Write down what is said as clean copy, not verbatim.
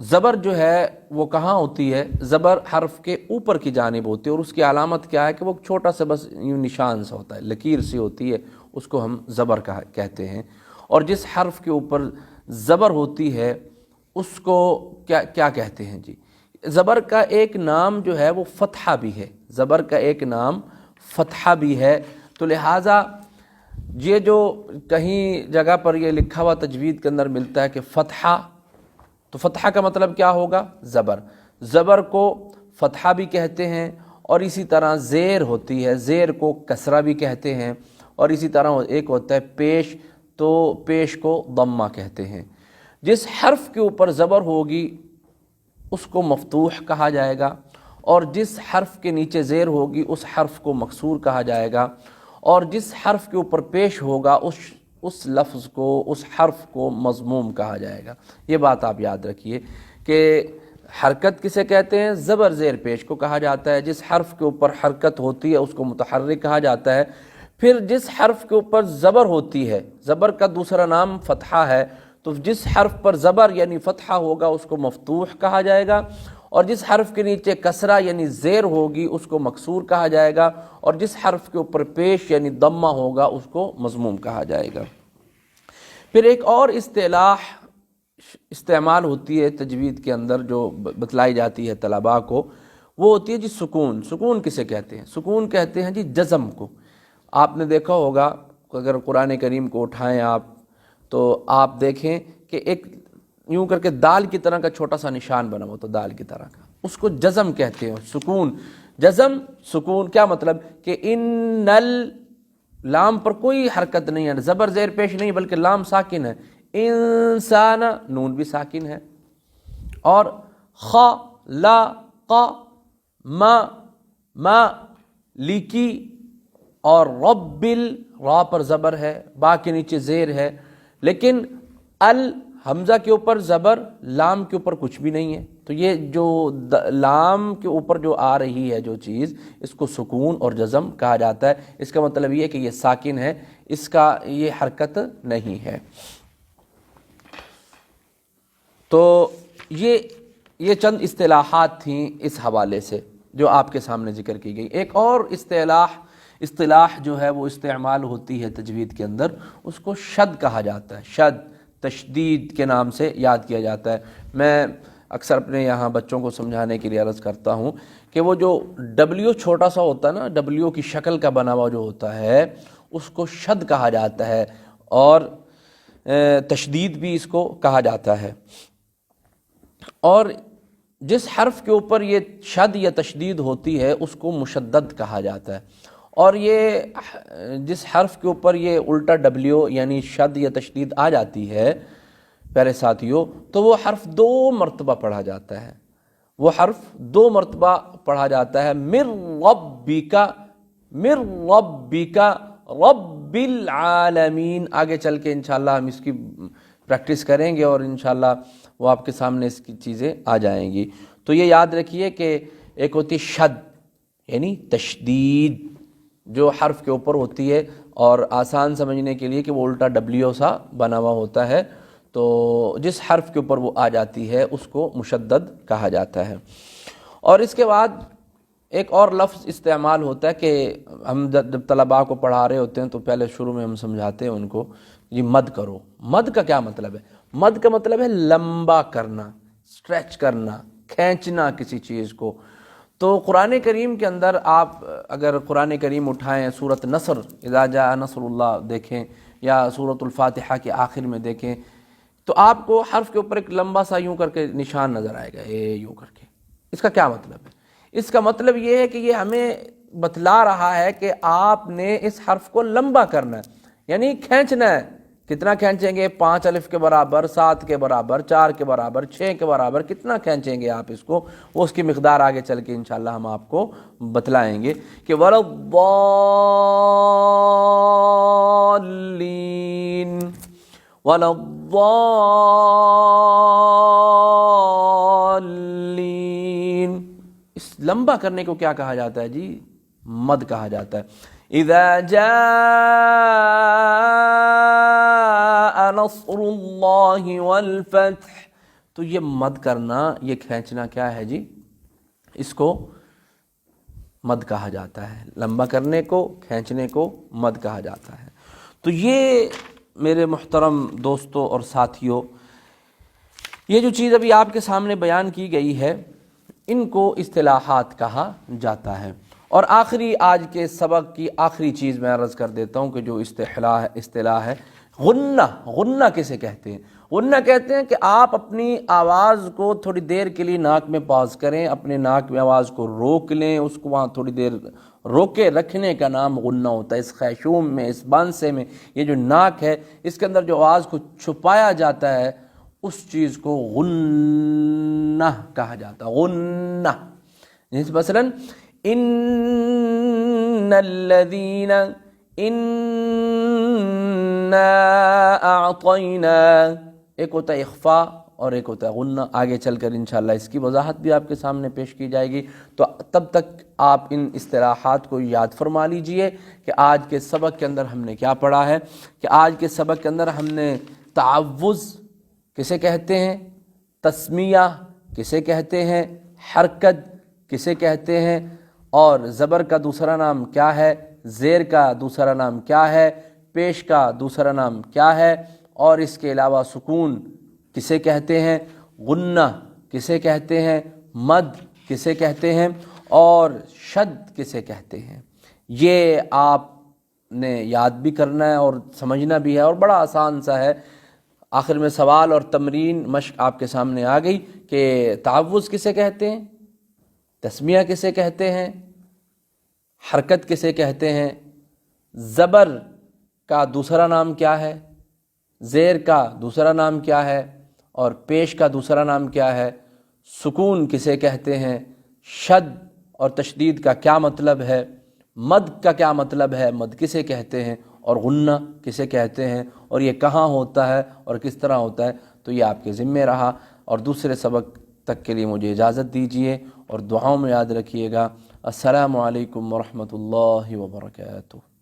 زبر جو ہے وہ کہاں ہوتی ہے؟ زبر حرف کے اوپر کی جانب ہوتی ہے، اور اس کی علامت کیا ہے کہ وہ چھوٹا سا بس یوں نشان سا ہوتا ہے، لکیر سی ہوتی ہے، اس کو ہم زبر کہتے ہیں۔ اور جس حرف کے اوپر زبر ہوتی ہے اس کو کیا کہتے ہیں جی؟ زبر کا ایک نام جو ہے وہ فتحہ بھی ہے، زبر کا ایک نام فتحہ بھی ہے۔ تو لہٰذا یہ جو کہیں جگہ پر یہ لکھا ہوا تجوید کے اندر ملتا ہے کہ فتحہ، تو فتحہ کا مطلب کیا ہوگا؟ زبر۔ زبر کو فتحہ بھی کہتے ہیں، اور اسی طرح زیر ہوتی ہے، زیر کو کسرہ بھی کہتے ہیں، اور اسی طرح ایک ہوتا ہے پیش، تو پیش کو ضمہ کہتے ہیں۔ جس حرف کے اوپر زبر ہوگی اس کو مفتوح کہا جائے گا، اور جس حرف کے نیچے زیر ہوگی اس حرف کو مکسور کہا جائے گا، اور جس حرف کے اوپر پیش ہوگا اس لفظ کو، اس حرف کو مضموم کہا جائے گا۔ یہ بات آپ یاد رکھیے کہ حرکت کسے کہتے ہیں؟ زبر زیر پیش کو کہا جاتا ہے۔ جس حرف کے اوپر حرکت ہوتی ہے اس کو متحرک کہا جاتا ہے۔ پھر جس حرف کے اوپر زبر ہوتی ہے، زبر کا دوسرا نام فتحہ ہے، تو جس حرف پر زبر یعنی فتحہ ہوگا اس کو مفتوح کہا جائے گا، اور جس حرف کے نیچے کسرہ یعنی زیر ہوگی اس کو مکسور کہا جائے گا، اور جس حرف کے اوپر پیش یعنی ضمہ ہوگا اس کو مضموم کہا جائے گا۔ پھر ایک اور اصطلاح استعمال ہوتی ہے تجوید کے اندر جو بتلائی جاتی ہے طلباء کو، وہ ہوتی ہے جی سکون۔ سکون کسے کہتے ہیں؟ سکون کہتے ہیں جی جزم کو۔ آپ نے دیکھا ہوگا اگر قرآن کریم کو اٹھائیں آپ تو آپ دیکھیں کہ ایک یوں کر کے دال کی طرح کا چھوٹا سا نشان بنا ہوا، تو دال کی طرح کا، اس کو جزم کہتے ہیں۔ سکون، جزم، سکون کیا مطلب کہ ان لام پر کوئی حرکت نہیں ہے، زبر زیر پیش نہیں بلکہ لام ساکن ہے، انسان نون بھی ساکن ہے، اور خلق ما لکی، اور رب را پر زبر ہے، با کے نیچے زیر ہے، لیکن حمزہ کے اوپر زبر، لام کے اوپر کچھ بھی نہیں ہے۔ تو یہ جو لام کے اوپر جو آ رہی ہے جو چیز، اس کو سکون اور جزم کہا جاتا ہے۔ اس کا مطلب یہ ہے کہ یہ ساکن ہے، اس کا یہ حرکت نہیں ہے۔ تو یہ چند اصطلاحات تھیں اس حوالے سے جو آپ کے سامنے ذکر کی گئی۔ ایک اور اصطلاح جو ہے وہ استعمال ہوتی ہے تجوید کے اندر، اس کو شد کہا جاتا ہے۔ شد تشدید کے نام سے یاد کیا جاتا ہے۔ میں اکثر اپنے یہاں بچوں کو سمجھانے کے لیے عرض کرتا ہوں کہ وہ جو ڈبلیو چھوٹا سا ہوتا ہے نا، ڈبلیو کی شکل کا بنا ہوا جو ہوتا ہے اس کو شد کہا جاتا ہے، اور تشدید بھی اس کو کہا جاتا ہے۔ اور جس حرف کے اوپر یہ شد یا تشدید ہوتی ہے اس کو مشدد کہا جاتا ہے، اور یہ جس حرف کے اوپر یہ الٹا ڈبلیو یعنی شد یا تشدید آ جاتی ہے پیارے ساتھیوں، تو وہ حرف 2 مرتبہ پڑھا جاتا ہے، وہ حرف 2 مرتبہ پڑھا جاتا ہے۔ من ربک، من ربک رب العالمین۔ آگے چل کے انشاءاللہ ہم اس کی پریکٹس کریں گے اور انشاءاللہ وہ آپ کے سامنے اس کی چیزیں آ جائیں گی۔ تو یہ یاد رکھیے کہ ایک ہوتی شد یعنی تشدید جو حرف کے اوپر ہوتی ہے، اور آسان سمجھنے کے لیے کہ وہ الٹا ڈبلیو سا بنا ہوا ہوتا ہے، تو جس حرف کے اوپر وہ آ جاتی ہے اس کو مشدد کہا جاتا ہے۔ اور اس کے بعد ایک اور لفظ استعمال ہوتا ہے کہ ہم جب طلباء کو پڑھا رہے ہوتے ہیں تو پہلے شروع میں ہم سمجھاتے ہیں ان کو یہ مد کرو۔ مد کا کیا مطلب ہے؟ مد کا مطلب ہے لمبا کرنا، اسٹریچ کرنا، کھینچنا کسی چیز کو۔ تو قرآن کریم کے اندر آپ اگر قرآن کریم اٹھائیں، سورۃ نصر اذا جاء نصر اللہ دیکھیں، یا سورۃ الفاتحہ کے آخر میں دیکھیں، تو آپ کو حرف کے اوپر ایک لمبا سا یوں کر کے نشان نظر آئے گا، یوں کر کے۔ اس کا کیا مطلب ہے؟ اس کا مطلب یہ ہے کہ یہ ہمیں بتلا رہا ہے کہ آپ نے اس حرف کو لمبا کرنا ہے، یعنی کھینچنا ہے۔ کتنا کھینچیں گے؟ 5 الف کے برابر، 7 کے برابر، 4 کے برابر، 6 کے برابر، کتنا کھینچیں گے آپ اس کو، وہ اس کی مقدار آگے چل کے انشاءاللہ ہم آپ کو بتلائیں گے کہ وَلَضَّالِّينَ وَلَضَّالِّينَ۔ اس لمبا کرنے کو کیا کہا جاتا ہے جی؟ مد کہا جاتا ہے۔ اذا جاء نصر اللہ والفتح، تو یہ مد کرنا، یہ کھینچنا کیا ہے جی؟ اس کو مد کہا جاتا ہے، لمبا کرنے کو، کھینچنے کو مد کہا جاتا ہے۔ تو یہ میرے محترم دوستوں اور ساتھیوں، یہ جو چیز ابھی آپ کے سامنے بیان کی گئی ہے، ان کو اصطلاحات کہا جاتا ہے۔ اور آخری آج کے سبق کی آخری چیز میں عرض کر دیتا ہوں کہ جو اصطلاح ہے غنہ۔ غنہ کسے کہتے ہیں؟ غنہ کہتے ہیں کہ آپ اپنی آواز کو تھوڑی دیر کے لیے ناک میں پاز کریں، اپنے ناک میں آواز کو روک لیں، اس کو وہاں تھوڑی دیر روکے رکھنے کا نام غنہ ہوتا ہے۔ اس خیشوم میں، اس بانسے میں، یہ جو ناک ہے اس کے اندر جو آواز کو چھپایا جاتا ہے اس چیز کو غنہ کہا جاتا ہے۔ غنہ جیسے مثلاً ان الذین انا اعطینا، ایک ہوتا ہے اخفاء اور ایک ہوتا ہے غنہ۔ آگے چل کر انشاءاللہ اس کی وضاحت بھی آپ کے سامنے پیش کی جائے گی، تو تب تک آپ ان اصطلاحات کو یاد فرما لیجئے کہ آج کے سبق کے اندر ہم نے کیا پڑھا ہے۔ کہ آج کے سبق کے اندر ہم نے تعوذ کسے کہتے ہیں، تسمیہ کسے کہتے ہیں، حرکت کسے کہتے ہیں، اور زبر کا دوسرا نام کیا ہے، زیر کا دوسرا نام کیا ہے، پیش کا دوسرا نام کیا ہے، اور اس کے علاوہ سکون کسے کہتے ہیں، غنہ کسے کہتے ہیں، مد کسے کہتے ہیں، اور شد کسے کہتے ہیں۔ یہ آپ نے یاد بھی کرنا ہے اور سمجھنا بھی ہے، اور بڑا آسان سا ہے۔ آخر میں سوال اور تمرین مشق آپ کے سامنے آ گئی کہ تعوذ کسے کہتے ہیں، تسمیہ کسے کہتے ہیں، حرکت کسے کہتے ہیں، زبر کا دوسرا نام کیا ہے، زیر کا دوسرا نام کیا ہے، اور پیش کا دوسرا نام کیا ہے، سکون کسے کہتے ہیں، شد اور تشدید کا کیا مطلب ہے، مد کا کیا مطلب ہے، مد کسے کہتے ہیں، اور غنہ کسے کہتے ہیں، اور یہ کہاں ہوتا ہے اور کس طرح ہوتا ہے۔ تو یہ آپ کے ذمے رہا، اور دوسرے سبق تک کے لیے مجھے اجازت دیجیے، اور دعاؤں میں یاد رکھیے گا۔ السلام علیکم ورحمۃ اللہ وبرکاتہ۔